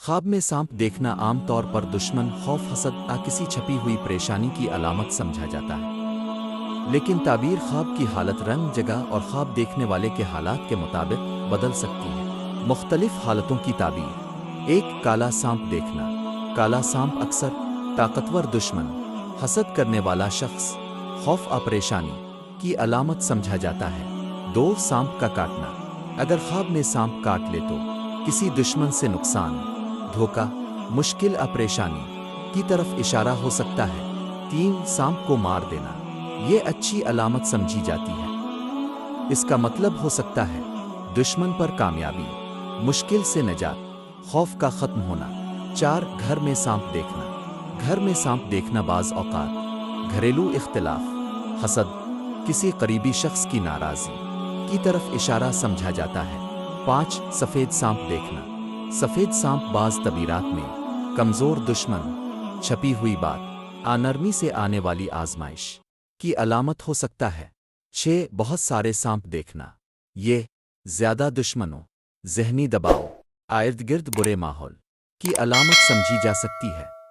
خواب میں سانپ دیکھنا عام طور پر دشمن، خوف، حسد یا کسی چھپی ہوئی پریشانی کی علامت سمجھا جاتا ہے۔ لیکن تعبیر خواب کی حالت، رنگ، جگہ اور خواب دیکھنے والے کے حالات کے مطابق بدل سکتی ہے۔ مختلف حالتوں کی تعبیر: ایک، کالا سانپ دیکھنا۔ کالا سانپ اکثر طاقتور دشمن، حسد کرنے والا شخص، خوف یا پریشانی کی علامت سمجھا جاتا ہے۔ دو، سانپ کا کاٹنا۔ اگر خواب میں سانپ کاٹ لے تو کسی دشمن سے نقصان، دھوکہ، مشکل یا پریشانی کی طرف اشارہ ہو سکتا ہے۔ تین، سانپ کو مار دینا۔ یہ اچھی علامت سمجھی جاتی ہے۔ اس کا مطلب ہو سکتا ہے دشمن پر کامیابی، مشکل سے نجات، خوف کا ختم ہونا۔ چار، گھر میں سانپ دیکھنا۔ گھر میں سانپ دیکھنا بعض اوقات گھریلو اختلاف، حسد، کسی قریبی شخص کی ناراضی کی طرف اشارہ سمجھا جاتا ہے۔ پانچ، سفید سانپ دیکھنا۔ سفید سانپ بعض تعبیرات میں کمزور دشمن، چھپی ہوئی بات، نرمی سے آنے والی آزمائش کی علامت ہو سکتا ہے۔ چھ، بہت سارے سانپ دیکھنا۔ یہ زیادہ دشمنوں، ذہنی دباؤ، ارد گرد برے ماحول کی علامت سمجھی جا سکتی ہے۔